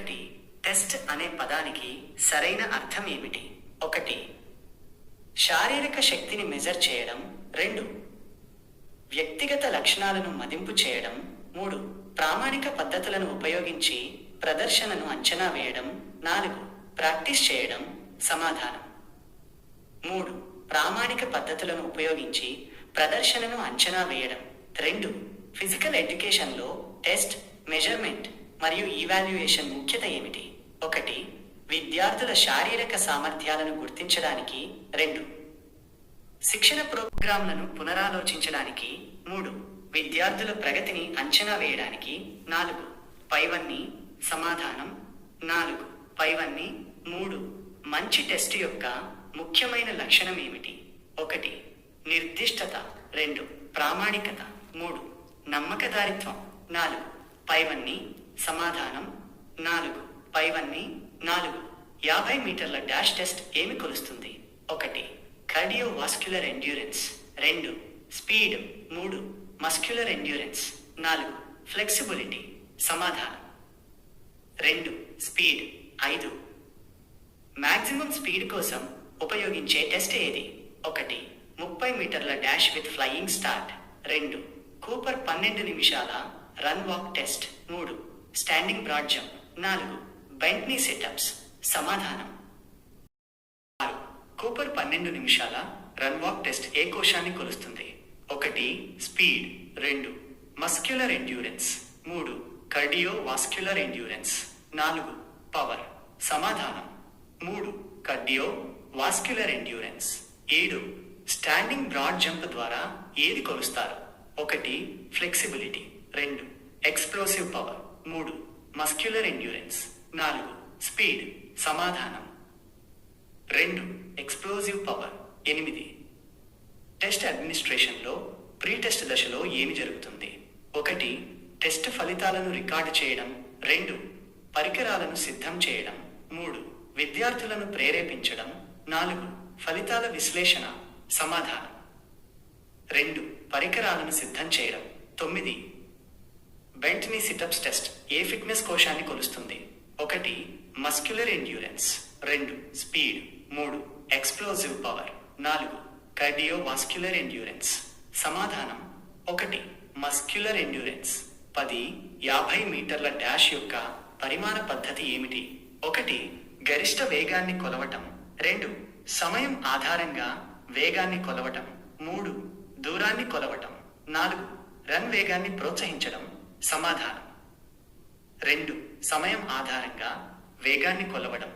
ఒకటి. టెస్ట్ అనే పదానికి సరైన అర్థం ఏమిటి? ఒకటి. శారీరక శక్తిని మెజర్ చేయడం. 2. వ్యక్తిగత లక్షణాలను మదింపు చేయడం. 3. ప్రామాణిక పద్ధతులను ఉపయోగించి ప్రదర్శనను అంచనా వేయడం. 4. ప్రాక్టీస్ చేయడం. సమాధానం. 3. ప్రామాణిక పద్ధతులను ఉపయోగించి ప్రదర్శనను అంచనా వేయడం. 2. ఫిజికల్ ఎడ్యుకేషన్లో టెస్ట్, మెజర్మెంట్ మరియు ఈవాల్యుయేషన్ ముఖ్యత ఏమిటి? 1. విద్యార్థుల శారీరక సామర్థ్యాలను గుర్తించడానికి. 2. శిక్షణ ప్రోగ్రాంలను పునరాలోచించడానికి. 3. విద్యార్థుల ప్రగతిని అంచనా వేయడానికి. 4. పైవన్నీ. సమాధానం. 4. పైవన్నీ. 3. మంచి టెస్ట్ యొక్క ముఖ్యమైన లక్షణం ఏమిటి? 1. నిర్దిష్టత. 2. ప్రామాణికత. 3. నమ్మకదారిత్వం. 4. పైవన్నీ. సమాధానం. 4. పైవన్నీ. 4. 50 మీటర్ల డాష్ టెస్ట్ ఏమి కొలుస్తుంది? 1. Cardiovascular endurance. 2. Speed. 3. Muscular endurance. 4. Flexibility. సమాధానం. 2. స్పీడ్. 5. మాక్సిమం స్పీడ్ కోసం ఉపయోగించే టెస్ట్ ఏది? 1. 30 మీటర్ల dash with flying start. 2. Cooper 12 నిమిషాల run walk test. 3. Standing broad jump. 4. Bent knee situps. సమాధానం. 6. కూపర్ 12 నిమిషాల రన్ వాక్ టెస్ట్ ఏ కోశాన్ని కొలుస్తుంది? 1. Speed. 2. Muscular endurance. 3. Cardiovascular endurance. 4. Power. సమాధానం. 3. Cardiovascular endurance. 7. Standing broad jump ద్వారా ఏది కొలుస్తారు? 1. Flexibility. 2. Explosive power. 3. Muscular endurance. 4. Speed. సమాధానం. 2. Explosive power. 8. Test అడ్మినిస్ట్రేషన్లో pre test దశలో ఏమి జరుగుతుంది? 1. టెస్ట్ ఫలితాలను రికార్డు చేయడం. 2. పరికరాలను సిద్ధం చేయడం. 3. విద్యార్థులను ప్రేరేపించడం. 4. ఫలితాల విశ్లేషణ. సమాధానం. 2. పరికరాలను సిద్ధం చేయడం. 9. బెంట్నీ సిటప్స్ టెస్ట్ ఏ ఫిట్నెస్ కోశాన్ని కొలుస్తుంది? 1. Muscular endurance. 2. Speed. 3. Explosive power. 4. Cardiovascular endurance. సమాధానం. 1. Muscular endurance. 10. 50 మీటర్ల డాష్ యొక్క పరిమాణ పద్ధతి ఏమిటి? 1. గరిష్ట వేగాన్ని కొలవటం. 2. సమయం ఆధారంగా వేగాన్ని కొలవటం. 3. దూరాన్ని కొలవటం. 4. రన్ వేగాన్ని ప్రోత్సహించడం. సమాధానం. 2. సమయం ఆధారంగా వేగాన్ని కొలవడం.